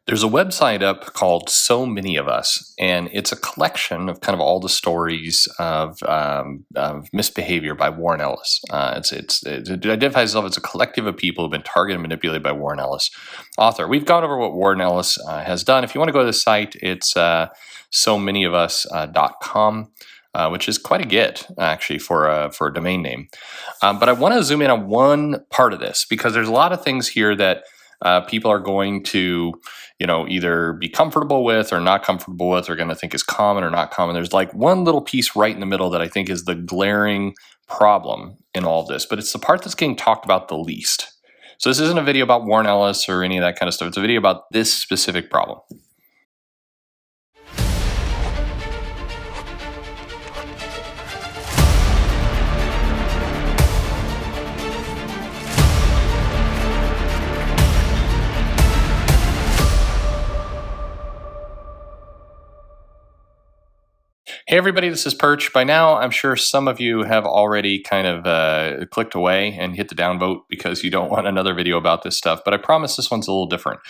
There's a website up called So Many of Us, and it's a collection of kind of all the stories of misbehavior by Warren Ellis. It identifies itself as a collective of people who've been targeted and manipulated by Warren Ellis, author. We've gone over what Warren Ellis has done. If you want to go to the site, it's somanyofus.com. Which is quite a get, actually, for a domain name. But I want to zoom in on one part of this, because there's a lot of things here that people are going to, either be comfortable with or not comfortable with, or going to think is common or not common. There's like one little piece right in the middle that I think is the glaring problem in all of this, but it's the part that's getting talked about the least. So this isn't a video about Warren Ellis or any of that kind of stuff. It's a video about this specific problem. Hey everybody, this is Perch. By now, I'm sure some of you have already kind of clicked away and hit the downvote because you don't want another video about this stuff, but I promise this one's a little different.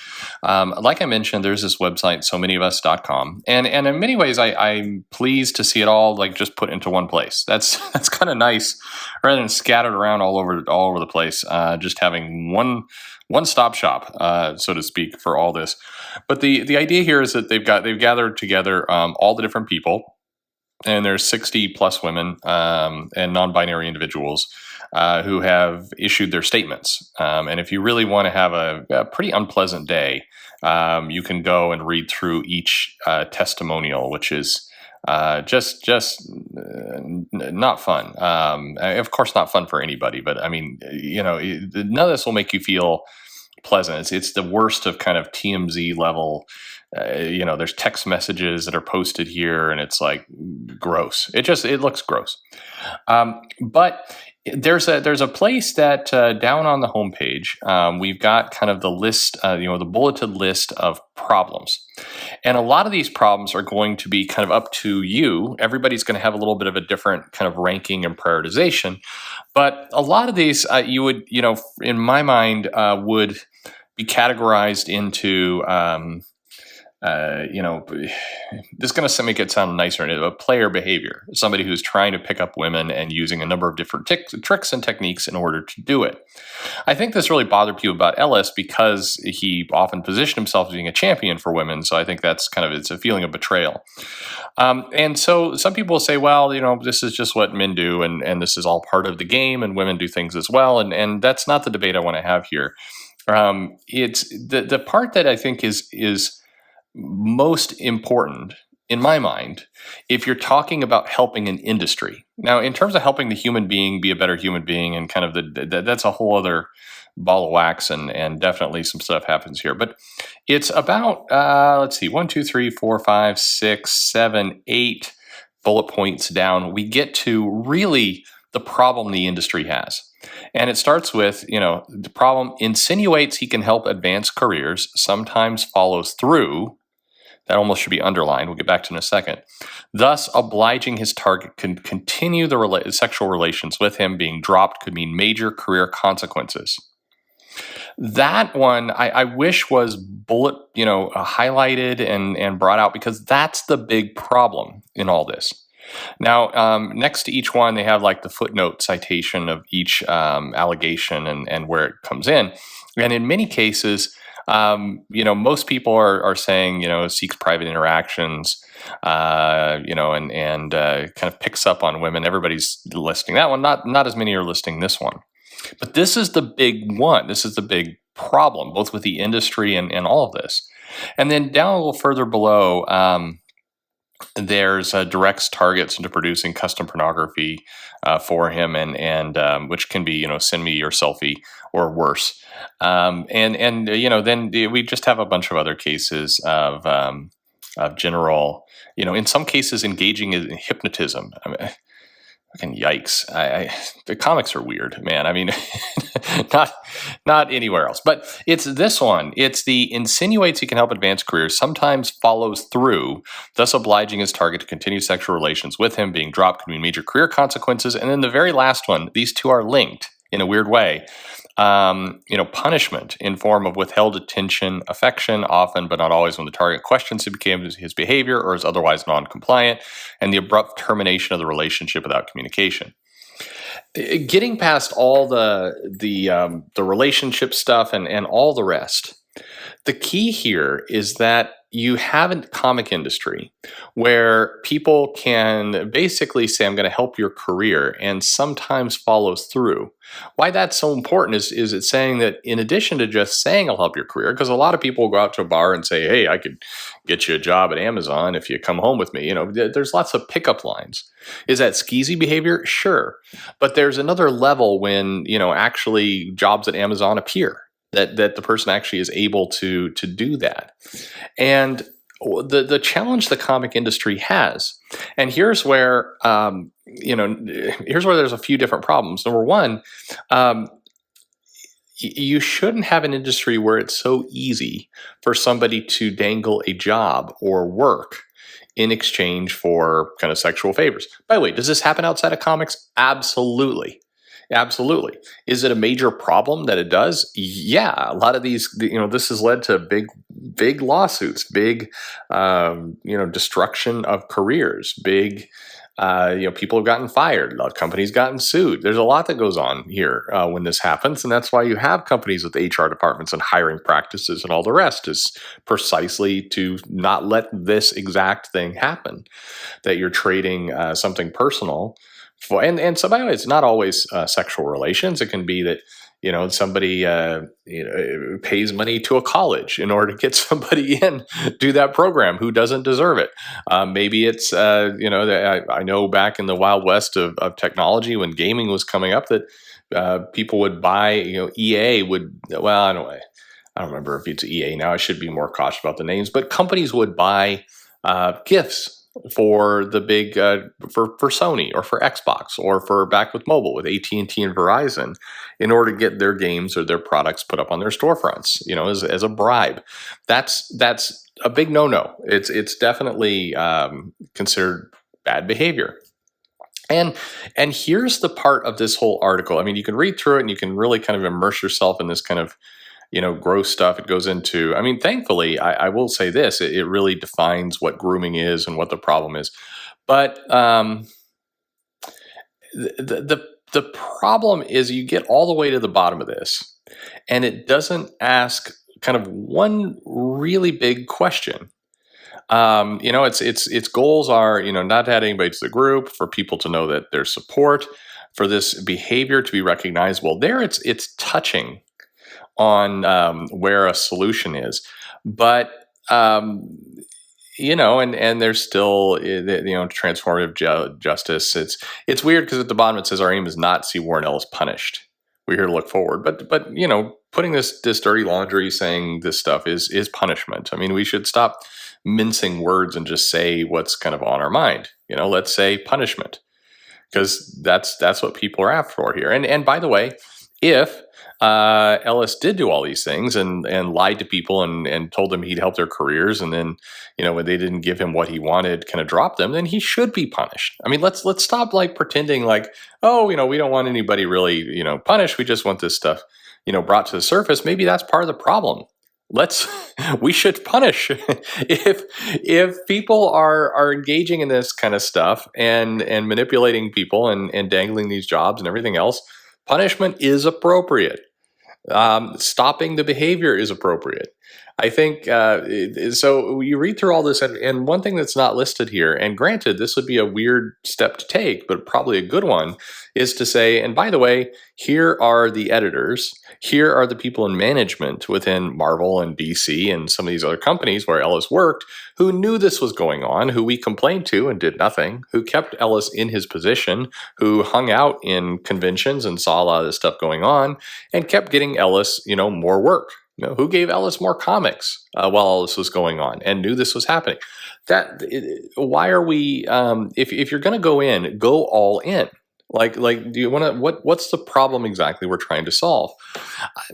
Like I mentioned, there's this website, somanyofus.com, and in many ways, I'm pleased to see it all like just put into one place. That's kind of nice, rather than scattered around all over the place. Just having one-stop shop, so to speak, for all this. But the idea here is that they've gathered together all the different people. And there's 60 plus women and non-binary individuals who have issued their statements. And if you really want to have a pretty unpleasant day, you can go and read through each testimonial, which is just not fun. Of course, not fun for anybody. But I mean, none of this will make you feel pleasant. It's the worst of kind of TMZ level. There's text messages that are posted here, and it's like gross. It looks gross. But there's a place that down on the homepage, we've got kind of the list, the bulleted list of problems. And a lot of these problems are going to be kind of up to you. Everybody's going to have a little bit of a different kind of ranking and prioritization. But a lot of these, you would, in my mind, would be categorized into this is going to make it sound nicer, a player behavior, somebody who's trying to pick up women and using a number of different tricks and techniques in order to do it. I think this really bothered people about Ellis because he often positioned himself as being a champion for women. So I think that's it's a feeling of betrayal. And so some people will say, well, this is just what men do, and this is all part of the game, and women do things as well. And that's not the debate I want to have here. It's the part that I think is most important in my mind if you're talking about helping an industry. Now, in terms of helping the human being be a better human being, and kind of that's a whole other ball of wax, and definitely some stuff happens here. But it's about let's see, 1, 2, 3, 4, 5, 6, 7, 8 bullet points down. We get to really the problem the industry has. And it starts with, the problem insinuates he can help advance careers, sometimes follows through. That almost should be underlined. We'll get back to it in a second. Thus, obliging his target can continue the sexual relations with him. Being dropped could mean major career consequences. That one I wish was highlighted and brought out, because that's the big problem in all this. Now, next to each one, they have like the footnote citation of each allegation and where it comes in. And in many cases, most people are saying, seeks private interactions, and kind of picks up on women. Everybody's listing that one. Not as many are listing this one. But this is the big one. This is the big problem, both with the industry and all of this. And then down a little further below, there's directs targets into producing custom pornography for him, and which can be, send me your selfie or worse. Then we just have a bunch of other cases of general, in some cases engaging in hypnotism. I mean, fucking yikes! The comics are weird, man. I mean, not anywhere else, but it's this one. It's the insinuates he can help advance careers, sometimes follows through, thus obliging his target to continue sexual relations with him. Being dropped could mean major career consequences. And then the very last one, these two are linked in a weird way. punishment in form of withheld attention, affection, often but not always when the target questions his behavior or is otherwise non-compliant, and the abrupt termination of the relationship without communication. Getting past all the relationship stuff and all the rest, the key here is that you have a comic industry where people can basically say, I'm going to help your career, and sometimes follows through. Why that's so important is it's saying that in addition to just saying I'll help your career, because a lot of people go out to a bar and say, hey, I could get you a job at Amazon if you come home with me. There's lots of pickup lines. Is that skeezy behavior? Sure. But there's another level when, actually jobs at Amazon appear. That the person actually is able to do that. And the challenge the comic industry has, and here's where there's a few different problems. Number one, you shouldn't have an industry where it's so easy for somebody to dangle a job or work in exchange for kind of sexual favors. By the way, does this happen outside of comics? Absolutely. Absolutely. Is it a major problem that it does? Yeah, a lot of these, this has led to big lawsuits, big, destruction of careers, big, people have gotten fired, a lot of companies gotten sued. There's a lot that goes on here when this happens, and that's why you have companies with HR departments and hiring practices and all the rest, is precisely to not let this exact thing happen, that you're trading something personal. And so, by the way, it's not always sexual relations. It can be that somebody pays money to a college in order to get somebody in do that program who doesn't deserve it. Maybe it's I know back in the Wild West of technology when gaming was coming up that people would buy. EA would I don't remember if it's EA now. I should be more cautious about the names, but companies would buy gifts for the big for Sony or for Xbox or for back with mobile with AT&T and Verizon in order to get their games or their products put up on their storefronts, as a bribe. That's a big no-no. It's definitely considered bad behavior. And here's the part of this whole article. I mean, you can read through it and you can really kind of immerse yourself in this kind of gross stuff it goes into. I mean, thankfully, I will say this, it really defines what grooming is and what the problem is. But the problem is you get all the way to the bottom of this, and it doesn't ask kind of one really big question. Its goals are, not to add anybody to the group, for people to know that there's support, for this behavior to be recognizable. There, it's touching on where a solution is, but and there's still transformative justice. It's weird because at the bottom it says our aim is not to see Warren Ellis punished. We're here to look forward, but putting this dirty laundry, saying this stuff is punishment. I mean, we should stop mincing words and just say what's kind of on our mind. Let's say punishment, because that's what people are after here. And by the way, if Ellis did do all these things and lied to people and told them he'd help their careers, and then when they didn't give him what he wanted, kind of dropped them, then he should be punished. I mean, let's stop pretending we don't want anybody really punished. We just want this stuff brought to the surface. Maybe that's part of the problem. We should punish if people are engaging in this kind of stuff and manipulating people and dangling these jobs and everything else. Punishment is appropriate. Stopping the behavior is appropriate. I think so. You read through all this, and one thing that's not listed here, and granted, this would be a weird step to take, but probably a good one, is to say, and by the way, here are the editors, here are the people in management within Marvel and DC and some of these other companies where Ellis worked, who knew this was going on, who we complained to and did nothing, who kept Ellis in his position, who hung out in conventions and saw a lot of this stuff going on, and kept getting Ellis, more work. Who gave Ellis more comics while all this was going on and knew this was happening? Why are we? If you're going to go all in. Do you want to? What's the problem exactly we're trying to solve?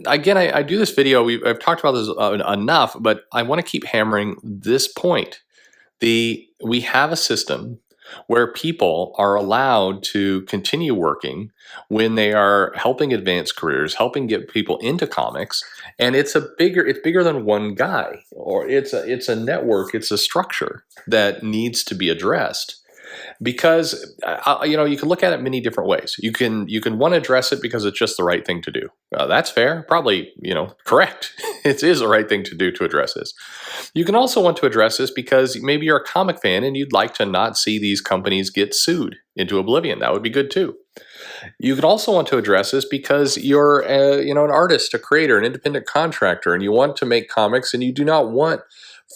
Again, I do this video. I've talked about this enough, but I want to keep hammering this point. We have a system where people are allowed to continue working when they are helping advance careers, helping get people into comics, and it's bigger than one guy, or it's a network, it's a structure that needs to be addressed. Because you can look at it many different ways. You can want to address it because it's just the right thing to do. That's fair, probably correct. It is the right thing to do to address this. You can also want to address this because maybe you're a comic fan and you'd like to not see these companies get sued into oblivion. That would be good too. You can also want to address this because you're an artist, a creator, an independent contractor, and you want to make comics, and you do not want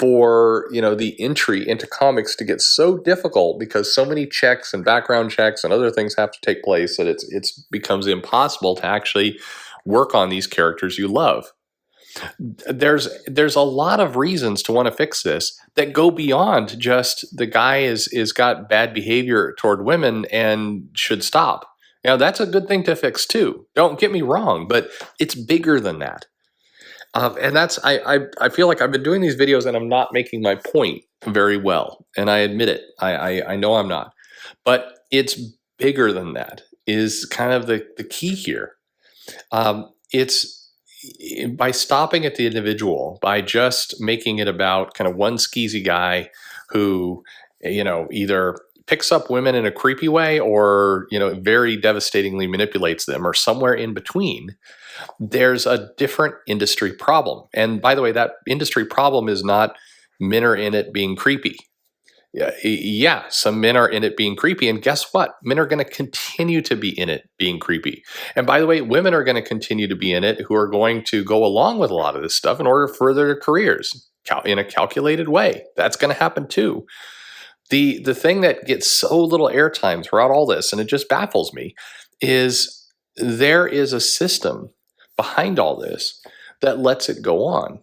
for the entry into comics to get so difficult because so many checks and background checks and other things have to take place that it's becomes impossible to actually work on these characters you love. There's a lot of reasons to want to fix this that go beyond just the guy is got bad behavior toward women and should stop. That's a good thing to fix too. Don't get me wrong, but it's bigger than that. And I feel like I've been doing these videos and I'm not making my point very well. And I admit it. I know I'm not. But it's bigger than that is kind of the key here. It's by stopping at the individual, by just making it about kind of one skeezy guy who, either picks up women in a creepy way or, very devastatingly manipulates them, or somewhere in between. There's a different industry problem. And by the way, that industry problem is not men are in it being creepy. Yeah, some men are in it being creepy. And guess what? Men are going to continue to be in it being creepy. And by the way, women are going to continue to be in it who are going to go along with a lot of this stuff in order to further their careers in a calculated way. That's going to happen too. The thing that gets so little airtime throughout all this, and it just baffles me, is there is a system behind all this that lets it go on.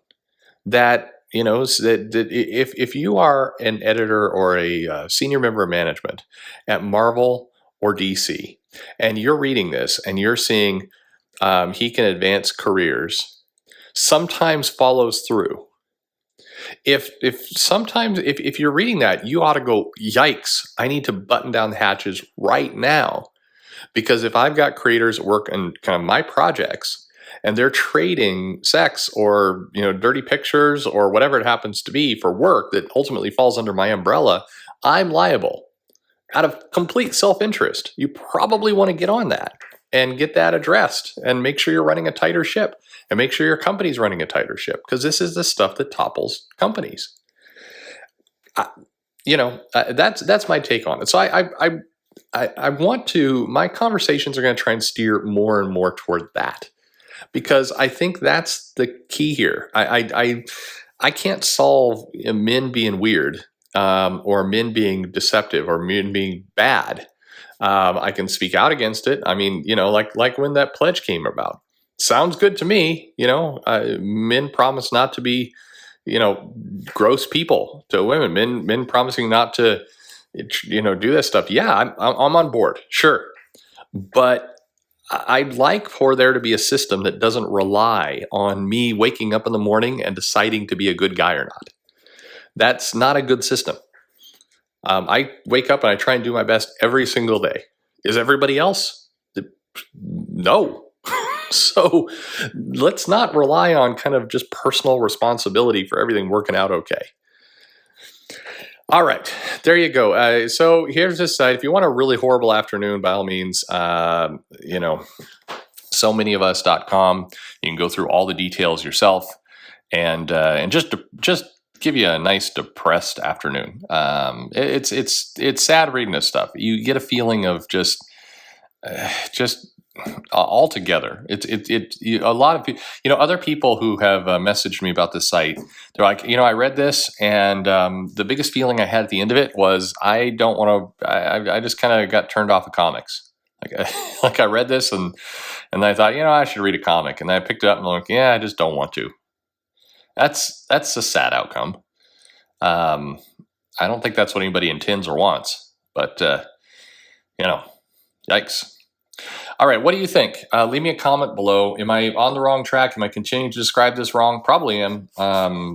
That that if you are an editor or a senior member of management at Marvel or DC, and you're reading this and you're seeing he can advance careers, sometimes follows through. If you're reading that, you ought to go, yikes, I need to button down the hatches right now. Because if I've got creators that work on kind of my projects and they're trading sex or dirty pictures or whatever it happens to be for work that ultimately falls under my umbrella, I'm liable out of complete self-interest. You probably want to get on that and get that addressed and make sure you're running a tighter ship and make sure your company's running a tighter ship, because this is the stuff that topples companies. That's my take on it. So I want to, my conversations are going to try and steer more and more toward that, because I think that's the key here. I can't solve men being weird or men being deceptive or men being bad. I can speak out against it. I mean, like when that pledge came about. Sounds good to me. Men promise not to be, gross people to women. Men promising not to, do this stuff. Yeah, I'm on board. Sure. But I'd like for there to be a system that doesn't rely on me waking up in the morning and deciding to be a good guy or not. That's not a good system. I wake up and I try and do my best every single day. Is everybody else? No. So let's not rely on kind of just personal responsibility for everything working out okay. All right, there you go. So here's this site. If you want a really horrible afternoon, by all means, SoManyOfUs.com. You can go through all the details yourself, and just give you a nice depressed afternoon. It's sad reading this stuff. You get a feeling of just altogether. A lot of people, other people who have messaged me about this site, they're like, I read this and the biggest feeling I had at the end of it was I don't want to, I just kind of got turned off of comics. Like I read this and I thought, I should read a comic, and then I picked it up and I'm like, I just don't want to. That's a sad outcome. I don't think that's what anybody intends or wants, but yikes. All right, what do you think? Leave me a comment below. Am I on the wrong track? Am I continuing to describe this wrong? Probably am.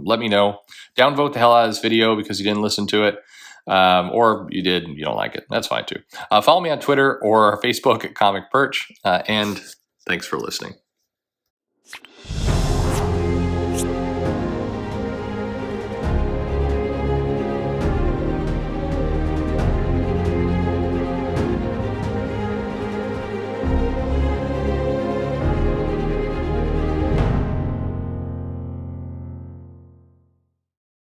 Let me know. Downvote the hell out of this video because you didn't listen to it. or you did and you don't like it. That's fine too. Follow me on Twitter or Facebook at Comic Perch, and thanks for listening.